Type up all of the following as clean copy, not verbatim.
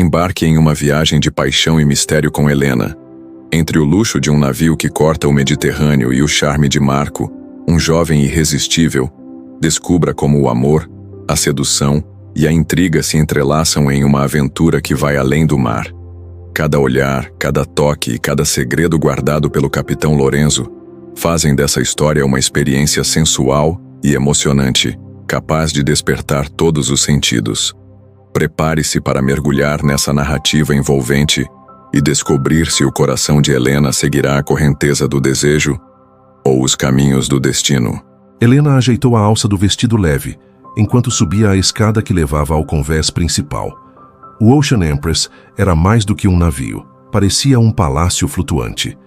Embarque em uma viagem de paixão e mistério com Helena. Entre o luxo de um navio que corta o Mediterrâneo e o charme de Marco, um jovem irresistível, descubra como o amor, a sedução e a intriga se entrelaçam em uma aventura que vai além do mar. Cada olhar, cada toque e cada segredo guardado pelo capitão Lorenzo fazem dessa história uma experiência sensual e emocionante, capaz de despertar todos os sentidos. Prepare-se para mergulhar nessa narrativa envolvente e descobrir se o coração de Helena seguirá a correnteza do desejo ou os caminhos do destino. Helena ajeitou a alça do vestido leve, enquanto subia a escada que levava ao convés principal. O Ocean Empress era mais do que um navio. Parecia um palácio flutuante.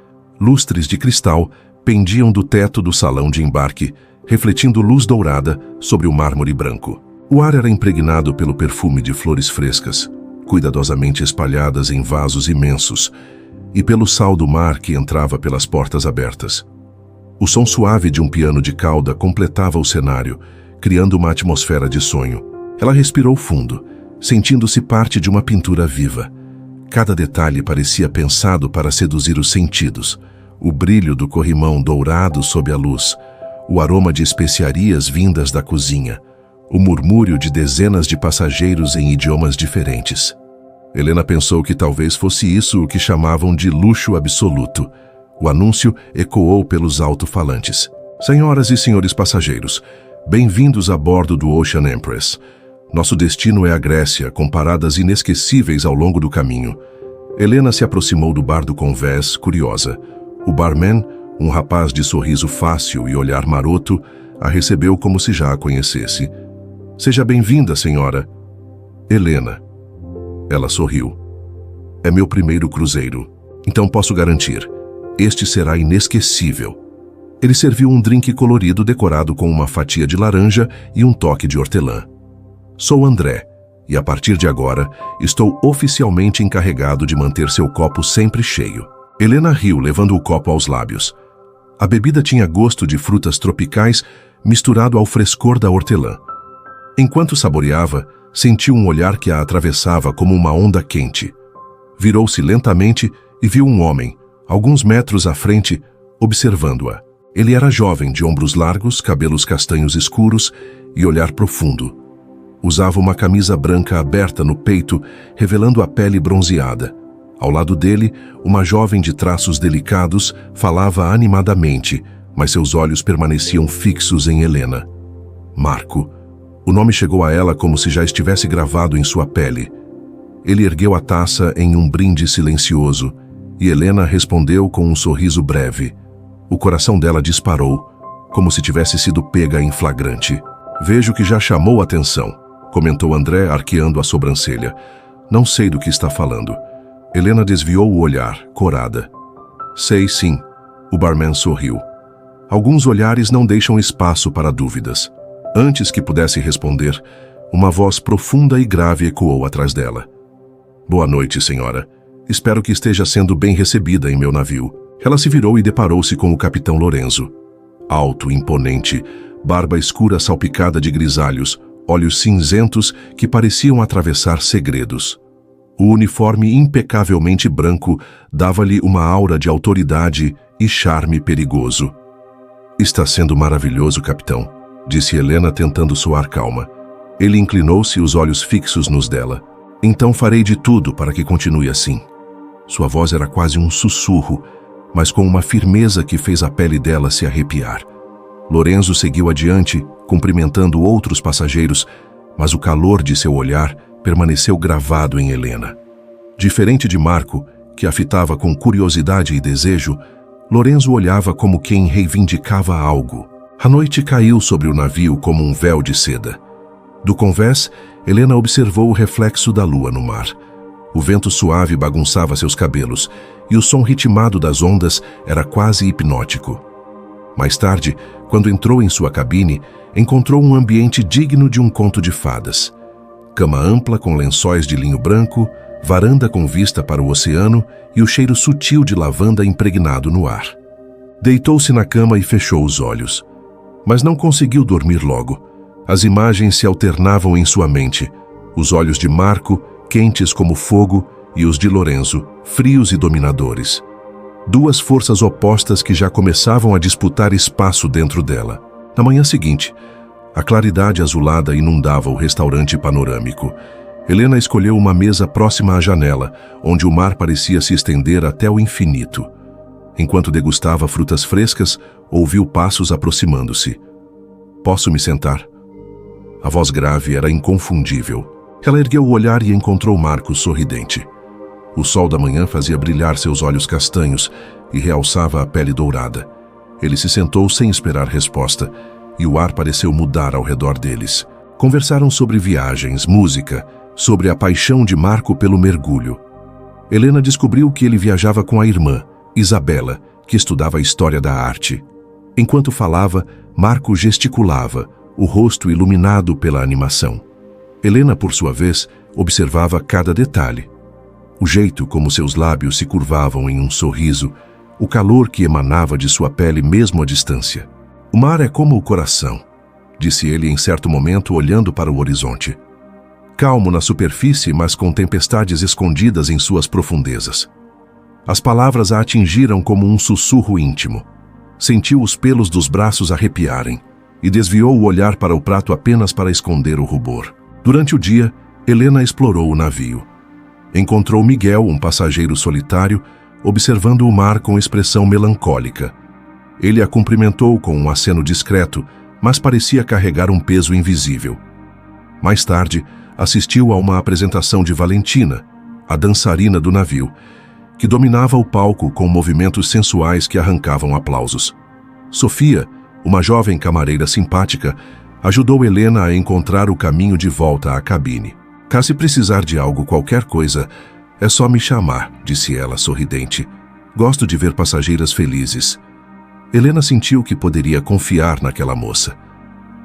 Lustres de cristal pendiam do teto do salão de embarque, refletindo luz dourada sobre o mármore branco. O ar era impregnado pelo perfume de flores frescas, cuidadosamente espalhadas em vasos imensos, e pelo sal do mar que entrava pelas portas abertas. O som suave de um piano de cauda completava o cenário, criando uma atmosfera de sonho. Ela respirou fundo, sentindo-se parte de uma pintura viva. Cada detalhe parecia pensado para seduzir os sentidos. O brilho do corrimão dourado sob a luz, o aroma de especiarias vindas da cozinha, o murmúrio de dezenas de passageiros em idiomas diferentes. Helena pensou que talvez fosse isso o que chamavam de luxo absoluto. O anúncio ecoou pelos alto-falantes. Senhoras e senhores passageiros, bem-vindos a bordo do Ocean Empress. Nosso destino é a Grécia, com paradas inesquecíveis ao longo do caminho. Helena se aproximou do bar do convés, curiosa. O barman, um rapaz de sorriso fácil e olhar maroto, a recebeu como se já a conhecesse. Seja bem-vinda, senhora. Helena. Ela sorriu. É meu primeiro cruzeiro, então posso garantir, este será inesquecível. Ele serviu um drink colorido decorado com uma fatia de laranja e um toque de hortelã. Sou André, e a partir de agora, estou oficialmente encarregado de manter seu copo sempre cheio. Helena riu, levando o copo aos lábios. A bebida tinha gosto de frutas tropicais misturado ao frescor da hortelã. Enquanto saboreava, sentiu um olhar que a atravessava como uma onda quente. Virou-se lentamente e viu um homem, alguns metros à frente, observando-a. Ele era jovem, de ombros largos, cabelos castanhos escuros e olhar profundo. Usava uma camisa branca aberta no peito, revelando a pele bronzeada. Ao lado dele, uma jovem de traços delicados falava animadamente, mas seus olhos permaneciam fixos em Helena. Marco. O nome chegou a ela como se já estivesse gravado em sua pele. Ele ergueu a taça em um brinde silencioso, e Helena respondeu com um sorriso breve. O coração dela disparou, como se tivesse sido pega em flagrante. Vejo que já chamou atenção, comentou André, arqueando a sobrancelha. Não sei do que está falando. Helena desviou o olhar, corada. Sei sim, o barman sorriu. Alguns olhares não deixam espaço para dúvidas. Antes que pudesse responder, uma voz profunda e grave ecoou atrás dela. Boa noite, senhora. Espero que esteja sendo bem recebida em meu navio. Ela se virou e deparou-se com o capitão Lorenzo. Alto, imponente, barba escura salpicada de grisalhos, olhos cinzentos que pareciam atravessar segredos. O uniforme impecavelmente branco dava-lhe uma aura de autoridade e charme perigoso. Está sendo maravilhoso, capitão, disse Helena tentando soar calma. Ele inclinou-se, os olhos fixos nos dela. Então farei de tudo para que continue assim. Sua voz era quase um sussurro, mas com uma firmeza que fez a pele dela se arrepiar. Lorenzo seguiu adiante, cumprimentando outros passageiros, mas o calor de seu olhar permaneceu gravado em Helena. Diferente de Marco, que a fitava com curiosidade e desejo, Lorenzo olhava como quem reivindicava algo. A noite caiu sobre o navio como um véu de seda. Do convés, Helena observou o reflexo da lua no mar. O vento suave bagunçava seus cabelos, e o som ritmado das ondas era quase hipnótico. Mais tarde, quando entrou em sua cabine, encontrou um ambiente digno de um conto de fadas. Cama ampla com lençóis de linho branco, varanda com vista para o oceano e o cheiro sutil de lavanda impregnado no ar. Deitou-se na cama e fechou os olhos. Mas não conseguiu dormir logo. As imagens se alternavam em sua mente. Os olhos de Marco quentes como fogo, e os de Lorenzo, frios e dominadores. Duas forças opostas que já começavam a disputar espaço dentro dela. Na manhã seguinte, a claridade azulada inundava o restaurante panorâmico. Helena escolheu uma mesa próxima à janela, onde o mar parecia se estender até o infinito. Enquanto degustava frutas frescas, ouviu passos aproximando-se. "Posso me sentar?" A voz grave era inconfundível. Ela ergueu o olhar e encontrou Marcos sorridente. O sol da manhã fazia brilhar seus olhos castanhos e realçava a pele dourada. Ele se sentou sem esperar resposta, e o ar pareceu mudar ao redor deles. Conversaram sobre viagens, música, sobre a paixão de Marco pelo mergulho. Helena descobriu que ele viajava com a irmã, Isabela, que estudava a história da arte. Enquanto falava, Marco gesticulava, o rosto iluminado pela animação. Helena, por sua vez, observava cada detalhe. O jeito como seus lábios se curvavam em um sorriso, o calor que emanava de sua pele mesmo à distância. "O mar é como o coração", disse ele em certo momento, olhando para o horizonte. Calmo na superfície, mas com tempestades escondidas em suas profundezas. As palavras a atingiram como um sussurro íntimo. Sentiu os pelos dos braços arrepiarem e desviou o olhar para o prato apenas para esconder o rubor. Durante o dia, Helena explorou o navio. Encontrou Miguel, um passageiro solitário, observando o mar com expressão melancólica. Ele a cumprimentou com um aceno discreto, mas parecia carregar um peso invisível. Mais tarde, assistiu a uma apresentação de Valentina, a dançarina do navio, que dominava o palco com movimentos sensuais que arrancavam aplausos. Sofia, uma jovem camareira simpática, ajudou Helena a encontrar o caminho de volta à cabine. "Caso precisar de algo, qualquer coisa, é só me chamar", disse ela, sorridente. "Gosto de ver passageiras felizes." Helena sentiu que poderia confiar naquela moça.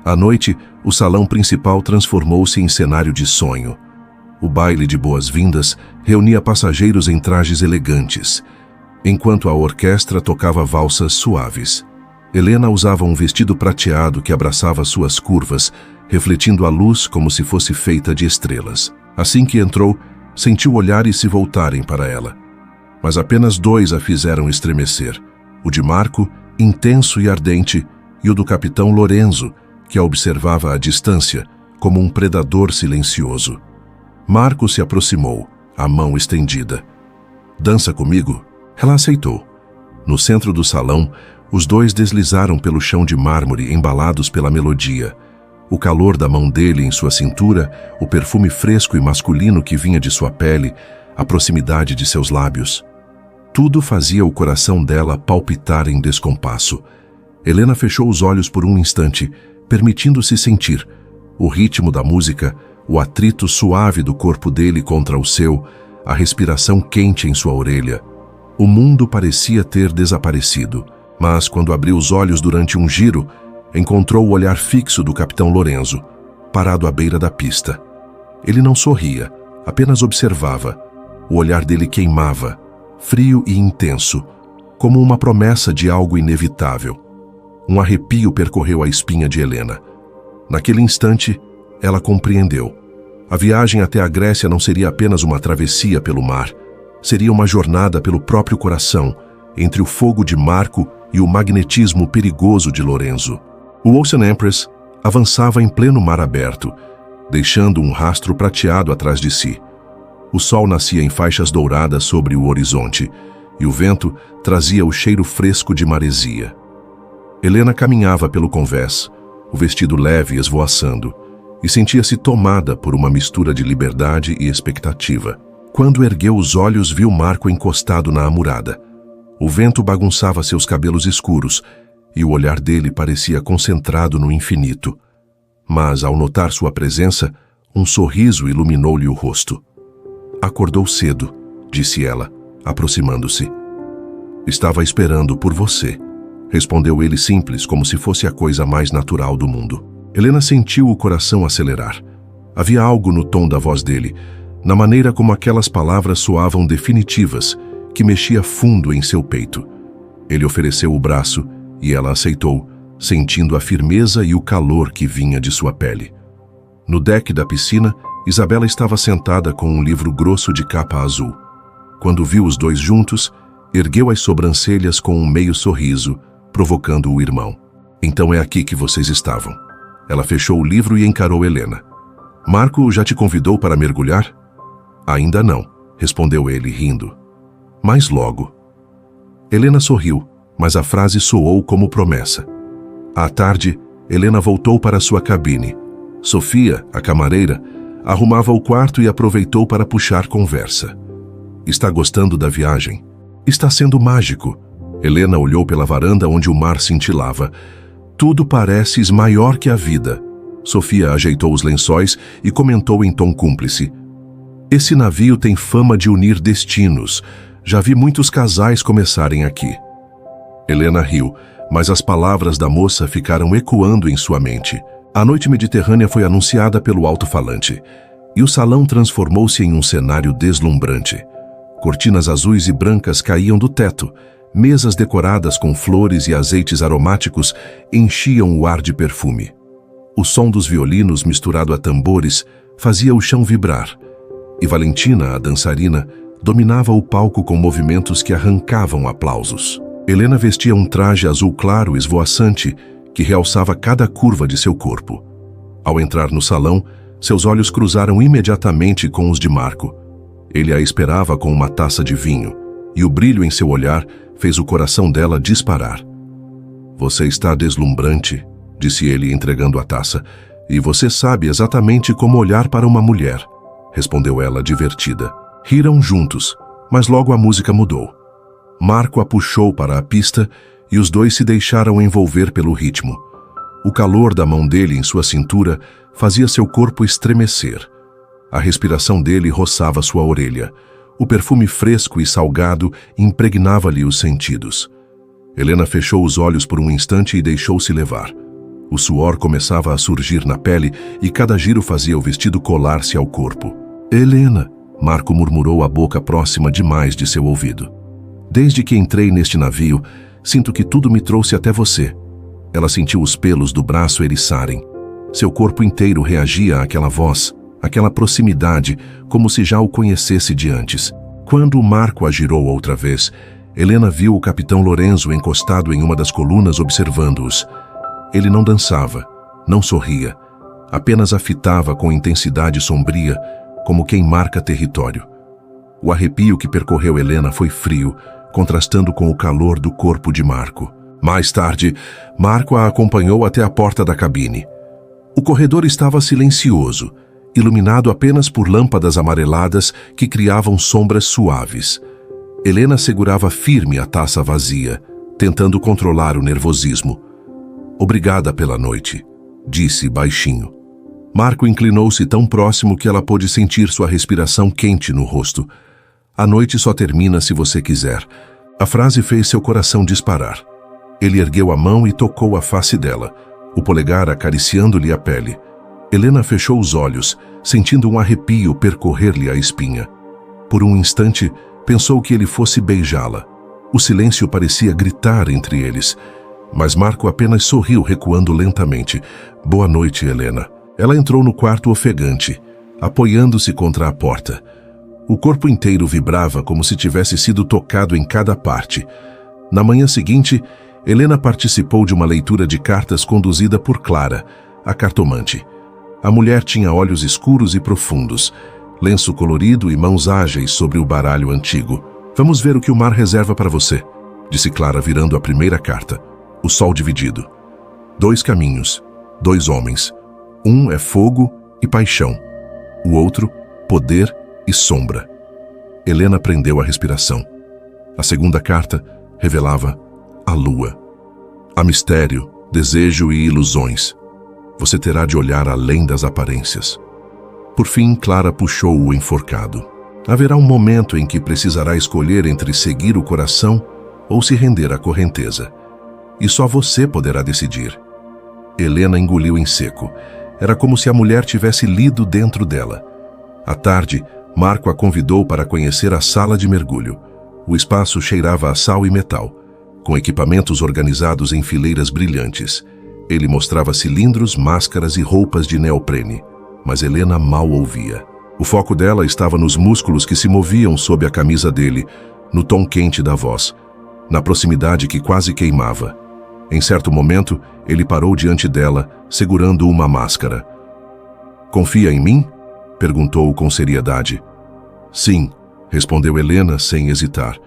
À noite, o salão principal transformou-se em cenário de sonho. O baile de boas-vindas reunia passageiros em trajes elegantes, enquanto a orquestra tocava valsas suaves. Helena usava um vestido prateado que abraçava suas curvas, refletindo a luz como se fosse feita de estrelas. Assim que entrou, sentiu olhares se voltarem para ela. Mas apenas dois a fizeram estremecer: o de Marco, intenso e ardente, e o do capitão Lorenzo, que a observava à distância, como um predador silencioso. Marco se aproximou, a mão estendida. "Dança comigo?" Ela aceitou. No centro do salão, os dois deslizaram pelo chão de mármore embalados pela melodia. O calor da mão dele em sua cintura, o perfume fresco e masculino que vinha de sua pele, a proximidade de seus lábios. Tudo fazia o coração dela palpitar em descompasso. Helena fechou os olhos por um instante, permitindo-se sentir o ritmo da música, o atrito suave do corpo dele contra o seu, a respiração quente em sua orelha. O mundo parecia ter desaparecido, mas quando abriu os olhos durante um giro, encontrou o olhar fixo do capitão Lorenzo, parado à beira da pista. Ele não sorria, apenas observava. O olhar dele queimava, frio e intenso, como uma promessa de algo inevitável. Um arrepio percorreu a espinha de Helena. Naquele instante, ela compreendeu. A viagem até a Grécia não seria apenas uma travessia pelo mar, seria uma jornada pelo próprio coração, entre o fogo de Marco e o magnetismo perigoso de Lorenzo. O Ocean Empress avançava em pleno mar aberto, deixando um rastro prateado atrás de si. O sol nascia em faixas douradas sobre o horizonte, e o vento trazia o cheiro fresco de maresia. Helena caminhava pelo convés, o vestido leve esvoaçando, e sentia-se tomada por uma mistura de liberdade e expectativa. Quando ergueu os olhos, viu Marco encostado na amurada. O vento bagunçava seus cabelos escuros, e o olhar dele parecia concentrado no infinito. Mas, ao notar sua presença, um sorriso iluminou-lhe o rosto. "Acordou cedo", disse ela, aproximando-se. "Estava esperando por você", respondeu ele simples, como se fosse a coisa mais natural do mundo. Helena sentiu o coração acelerar. Havia algo no tom da voz dele, na maneira como aquelas palavras soavam definitivas, que mexia fundo em seu peito. Ele ofereceu o braço e ela aceitou, sentindo a firmeza e o calor que vinha de sua pele. No deck da piscina, Isabela estava sentada com um livro grosso de capa azul. Quando viu os dois juntos, ergueu as sobrancelhas com um meio sorriso, provocando o irmão. Então é aqui que vocês estavam. Ela fechou o livro e encarou Helena. Marco já te convidou para mergulhar? Ainda não, respondeu ele, rindo. Mas logo. Helena sorriu, mas a frase soou como promessa. À tarde, Helena voltou para sua cabine. Sofia, a camareira, arrumava o quarto e aproveitou para puxar conversa. Está gostando da viagem? Está sendo mágico. Helena olhou pela varanda onde o mar cintilava. Tudo parece maior que a vida. Sofia ajeitou os lençóis e comentou em tom cúmplice. Esse navio tem fama de unir destinos. Já vi muitos casais começarem aqui. Helena riu, mas as palavras da moça ficaram ecoando em sua mente. A noite mediterrânea foi anunciada pelo alto-falante, e o salão transformou-se em um cenário deslumbrante. Cortinas azuis e brancas caíam do teto, mesas decoradas com flores e azeites aromáticos enchiam o ar de perfume. O som dos violinos misturado a tambores fazia o chão vibrar, e Valentina, a dançarina, dominava o palco com movimentos que arrancavam aplausos. Helena vestia um traje azul claro esvoaçante que realçava cada curva de seu corpo. Ao entrar no salão, seus olhos cruzaram imediatamente com os de Marco. Ele a esperava com uma taça de vinho, e o brilho em seu olhar fez o coração dela disparar. Você está deslumbrante, disse ele entregando a taça, e você sabe exatamente como olhar para uma mulher, respondeu ela divertida. Riram juntos, mas logo a música mudou. Marco a puxou para a pista e os dois se deixaram envolver pelo ritmo. O calor da mão dele em sua cintura fazia seu corpo estremecer. A respiração dele roçava sua orelha. O perfume fresco e salgado impregnava-lhe os sentidos. Helena fechou os olhos por um instante e deixou-se levar. O suor começava a surgir na pele e cada giro fazia o vestido colar-se ao corpo. Helena, Marco murmurou a boca próxima demais de seu ouvido. Desde que entrei neste navio, sinto que tudo me trouxe até você. Ela sentiu os pelos do braço eriçarem. Seu corpo inteiro reagia àquela voz, àquela proximidade, como se já o conhecesse de antes. Quando Marco a girou outra vez, Helena viu o capitão Lorenzo encostado em uma das colunas observando-os. Ele não dançava, não sorria, apenas a fitava com intensidade sombria, como quem marca território. O arrepio que percorreu Helena foi frio, contrastando com o calor do corpo de Marco. Mais tarde, Marco a acompanhou até a porta da cabine. O corredor estava silencioso, iluminado apenas por lâmpadas amareladas que criavam sombras suaves. Helena segurava firme a taça vazia, tentando controlar o nervosismo. Obrigada pela noite, disse baixinho. Marco inclinou-se tão próximo que ela pôde sentir sua respiração quente no rosto. A noite só termina se você quiser. A frase fez seu coração disparar. Ele ergueu a mão e tocou a face dela, o polegar acariciando-lhe a pele. Helena fechou os olhos, sentindo um arrepio percorrer-lhe a espinha. Por um instante, pensou que ele fosse beijá-la. O silêncio parecia gritar entre eles, mas Marco apenas sorriu, recuando lentamente. Boa noite, Helena. Ela entrou no quarto ofegante, apoiando-se contra a porta. O corpo inteiro vibrava como se tivesse sido tocado em cada parte. Na manhã seguinte, Helena participou de uma leitura de cartas conduzida por Clara, a cartomante. A mulher tinha olhos escuros e profundos, lenço colorido e mãos ágeis sobre o baralho antigo. Vamos ver o que o mar reserva para você, disse Clara virando a primeira carta. O sol dividido. 2 caminhos, 2 homens. Um é fogo e paixão. O outro, poder e sombra. Helena prendeu a respiração. A segunda carta revelava a lua. Há mistério, desejo e ilusões. Você terá de olhar além das aparências. Por fim, Clara puxou o enforcado. Haverá um momento em que precisará escolher entre seguir o coração ou se render à correnteza. E só você poderá decidir. Helena engoliu em seco. Era como se a mulher tivesse lido dentro dela. À tarde, Marco a convidou para conhecer a sala de mergulho. O espaço cheirava a sal e metal, com equipamentos organizados em fileiras brilhantes. Ele mostrava cilindros, máscaras e roupas de neoprene. mas Helena mal ouvia. O foco dela estava nos músculos que se moviam sob a camisa dele, no tom quente da voz, na proximidade que quase queimava. Em certo momento, ele parou diante dela, segurando uma máscara. "Confia em mim?" perguntou com seriedade. "Sim", respondeu Helena sem hesitar.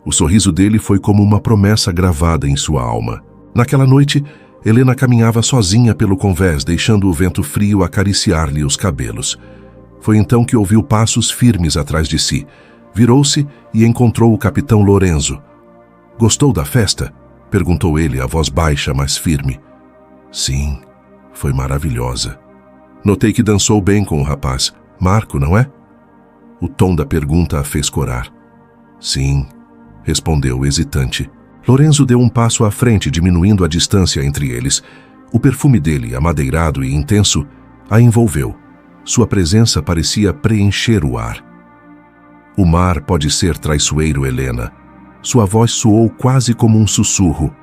O sorriso dele foi como uma promessa gravada em sua alma. Naquela noite, Helena caminhava sozinha pelo convés, deixando o vento frio acariciar-lhe os cabelos. Foi então que ouviu passos firmes atrás de si. Virou-se e encontrou o capitão Lorenzo. "Gostou da festa?" perguntou ele, a voz baixa, mas firme. "Sim, foi maravilhosa. Notei que dançou bem com o rapaz. Marco, não é?" O tom da pergunta a fez corar. "Sim", respondeu hesitante. Lorenzo deu um passo à frente, diminuindo a distância entre eles. O perfume dele, amadeirado e intenso, a envolveu. Sua presença parecia preencher o ar. "O mar pode ser traiçoeiro, Helena." Sua voz soou quase como um sussurro.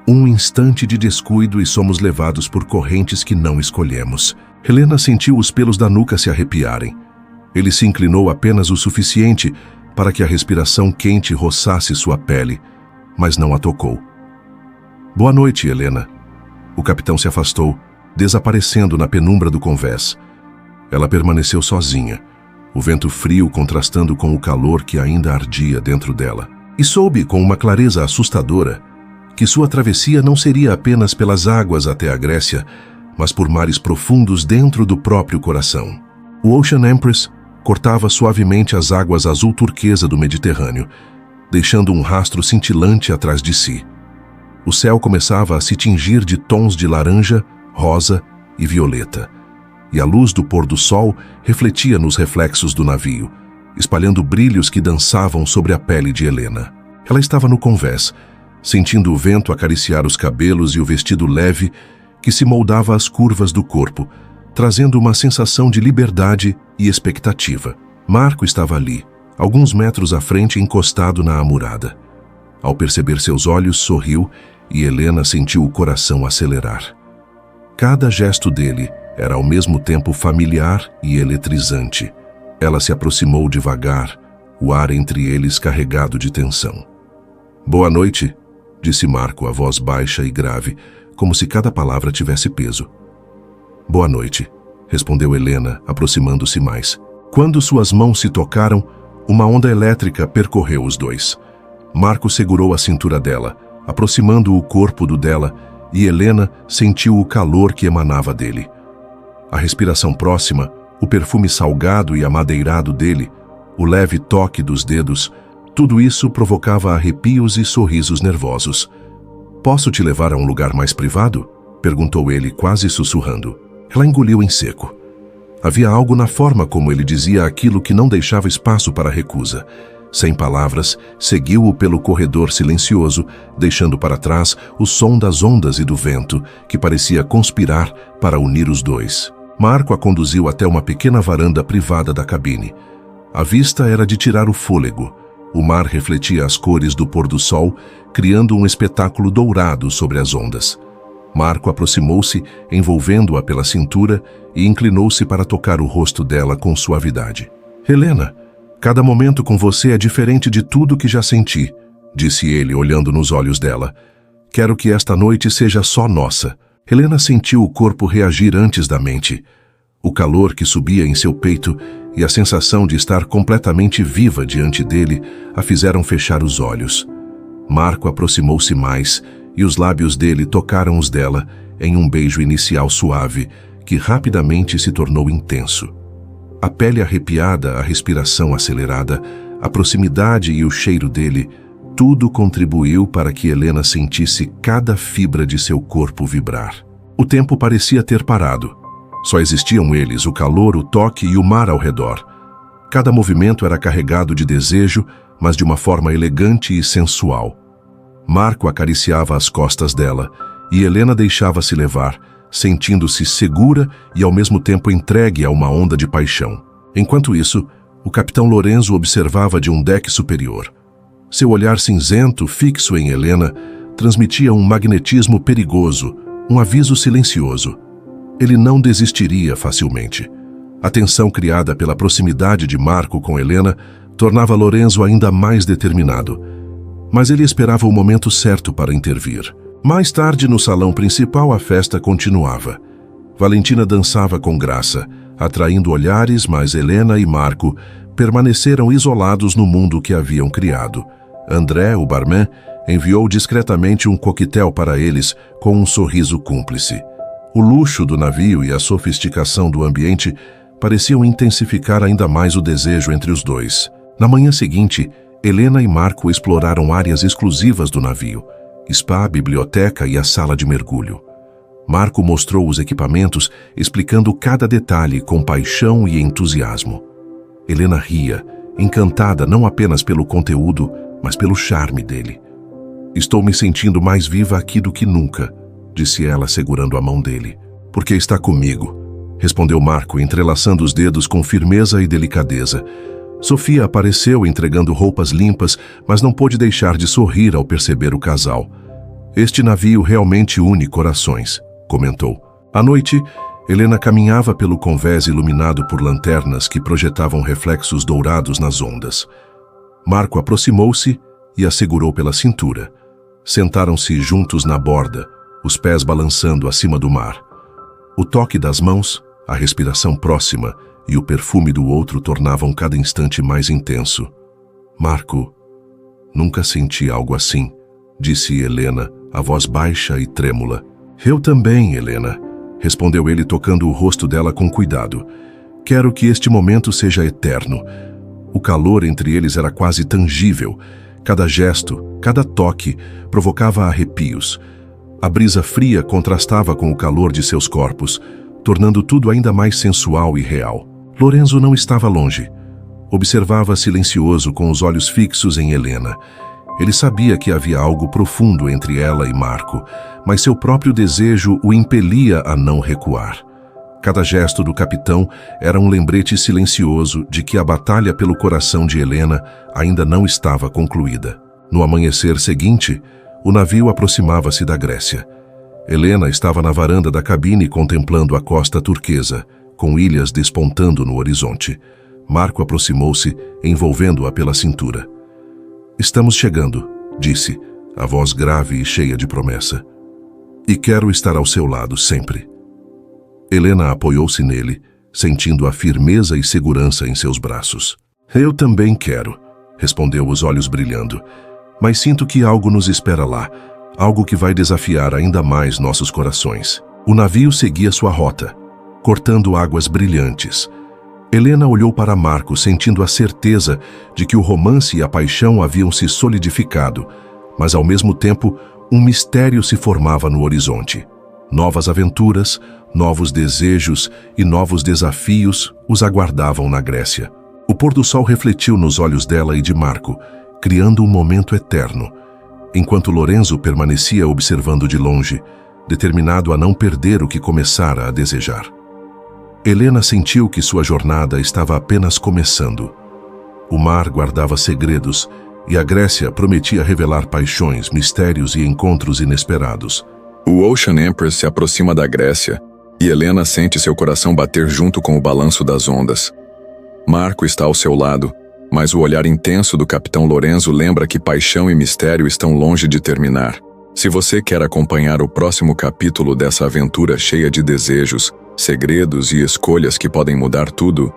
"Um instante de descuido e somos levados por correntes que não escolhemos." Helena sentiu os pelos da nuca se arrepiarem. Ele se inclinou apenas o suficiente para que a respiração quente roçasse sua pele, mas não a tocou. "Boa noite, Helena." O capitão se afastou, desaparecendo na penumbra do convés. Ela permaneceu sozinha, o vento frio contrastando com o calor que ainda ardia dentro dela. E soube, com uma clareza assustadora, que sua travessia não seria apenas pelas águas até a Grécia, mas por mares profundos dentro do próprio coração. O Ocean Empress cortava suavemente as águas azul turquesa do Mediterrâneo, deixando um rastro cintilante atrás de si. O céu começava a se tingir de tons de laranja, rosa e violeta, e a luz do pôr do sol refletia nos reflexos do navio, espalhando brilhos que dançavam sobre a pele de Helena. Ela estava no convés, sentindo o vento acariciar os cabelos e o vestido leve que se moldava às curvas do corpo, trazendo uma sensação de liberdade e expectativa. Marco estava ali, alguns metros à frente, encostado na amurada. Ao perceber seus olhos, sorriu e Helena sentiu o coração acelerar. Cada gesto dele era ao mesmo tempo familiar e eletrizante. Ela se aproximou devagar, o ar entre eles carregado de tensão. "Boa noite", disse Marco, a voz baixa e grave, como se cada palavra tivesse peso. "Boa noite", respondeu Helena, aproximando-se mais. Quando suas mãos se tocaram, uma onda elétrica percorreu os dois. Marco segurou a cintura dela, aproximando o corpo do dela, e Helena sentiu o calor que emanava dele. A respiração próxima, o perfume salgado e amadeirado dele, o leve toque dos dedos, tudo isso provocava arrepios e sorrisos nervosos. "Posso te levar a um lugar mais privado?" perguntou ele, quase sussurrando. Ela engoliu em seco. Havia algo na forma como ele dizia aquilo que não deixava espaço para recusa. Sem palavras, seguiu-o pelo corredor silencioso, deixando para trás o som das ondas e do vento, que parecia conspirar para unir os dois. Marco a conduziu até uma pequena varanda privada da cabine. A vista era de tirar o fôlego. O mar refletia as cores do pôr do sol, criando um espetáculo dourado sobre as ondas. Marco aproximou-se, envolvendo-a pela cintura, e inclinou-se para tocar o rosto dela com suavidade. "Helena, cada momento com você é diferente de tudo que já senti", disse ele, olhando nos olhos dela. "Quero que esta noite seja só nossa." Helena sentiu o corpo reagir antes da mente. O calor que subia em seu peito e a sensação de estar completamente viva diante dele a fizeram fechar os olhos. Marco aproximou-se mais e os lábios dele tocaram os dela em um beijo inicial suave que rapidamente se tornou intenso. A pele arrepiada, a respiração acelerada, a proximidade e o cheiro dele, tudo contribuiu para que Helena sentisse cada fibra de seu corpo vibrar. O tempo parecia ter parado. Só existiam eles, o calor, o toque e o mar ao redor. Cada movimento era carregado de desejo, mas de uma forma elegante e sensual. Marco acariciava as costas dela e Helena deixava-se levar, sentindo-se segura e ao mesmo tempo entregue a uma onda de paixão. Enquanto isso, o capitão Lorenzo observava de um deck superior. Seu olhar cinzento, fixo em Helena, transmitia um magnetismo perigoso, um aviso silencioso. Ele não desistiria facilmente. A tensão criada pela proximidade de Marco com Helena tornava Lorenzo ainda mais determinado, mas ele esperava o momento certo para intervir. Mais tarde, no salão principal, a festa continuava. Valentina dançava com graça, atraindo olhares, mas Helena e Marco permaneceram isolados no mundo que haviam criado. André, o barman, enviou discretamente um coquetel para eles com um sorriso cúmplice. O luxo do navio e a sofisticação do ambiente pareciam intensificar ainda mais o desejo entre os dois. Na manhã seguinte, Helena e Marco exploraram áreas exclusivas do navio: spa, biblioteca e a sala de mergulho. Marco mostrou os equipamentos, explicando cada detalhe com paixão e entusiasmo. Helena ria, encantada não apenas pelo conteúdo, mas pelo charme dele. "Estou me sentindo mais viva aqui do que nunca", disse ela, segurando a mão dele. "Porque está comigo", respondeu Marco, entrelaçando os dedos com firmeza e delicadeza. Sofia apareceu entregando roupas limpas, mas não pôde deixar de sorrir ao perceber o casal. "Este navio realmente une corações", comentou. À noite, Helena caminhava pelo convés iluminado por lanternas que projetavam reflexos dourados nas ondas. Marco aproximou-se e a segurou pela cintura. Sentaram-se juntos na borda, os pés balançando acima do mar. O toque das mãos, a respiração próxima e o perfume do outro tornavam cada instante mais intenso. "Marco, nunca senti algo assim", disse Helena, a voz baixa e trêmula. "Eu também, Helena", respondeu ele, tocando o rosto dela com cuidado. "Quero que este momento seja eterno." O calor entre eles era quase tangível. Cada gesto, cada toque, provocava arrepios. A brisa fria contrastava com o calor de seus corpos, tornando tudo ainda mais sensual e real. Lorenzo não estava longe. Observava silencioso, com os olhos fixos em Helena. Ele sabia que havia algo profundo entre ela e Marco, mas seu próprio desejo o impelia a não recuar. Cada gesto do capitão era um lembrete silencioso de que a batalha pelo coração de Helena ainda não estava concluída. No amanhecer seguinte, o navio aproximava-se da Grécia. Helena estava na varanda da cabine contemplando a costa turquesa, com ilhas despontando no horizonte. Marco aproximou-se, envolvendo-a pela cintura. "Estamos chegando", disse, a voz grave e cheia de promessa. "E quero estar ao seu lado sempre." Helena apoiou-se nele, sentindo a firmeza e segurança em seus braços. "Eu também quero", respondeu, os olhos brilhando. "Mas sinto que algo nos espera lá, algo que vai desafiar ainda mais nossos corações." O navio seguia sua rota, cortando águas brilhantes. Helena olhou para Marco, sentindo a certeza de que o romance e a paixão haviam se solidificado, mas ao mesmo tempo um mistério se formava no horizonte. Novas aventuras, novos desejos e novos desafios os aguardavam na Grécia. O pôr do sol refletiu nos olhos dela e de Marco, criando um momento eterno, enquanto Lorenzo permanecia observando de longe, determinado a não perder o que começara a desejar. Helena sentiu que sua jornada estava apenas começando. O mar guardava segredos e a Grécia prometia revelar paixões, mistérios e encontros inesperados. O Ocean Empress se aproxima da Grécia e Helena sente seu coração bater junto com o balanço das ondas. Marco está ao seu lado, mas o olhar intenso do capitão Lorenzo lembra que paixão e mistério estão longe de terminar. Se você quer acompanhar o próximo capítulo dessa aventura cheia de desejos, segredos e escolhas que podem mudar tudo,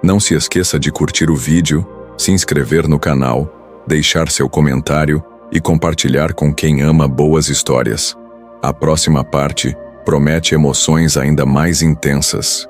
não se esqueça de curtir o vídeo, se inscrever no canal, deixar seu comentário e compartilhar com quem ama boas histórias. A próxima parte promete emoções ainda mais intensas.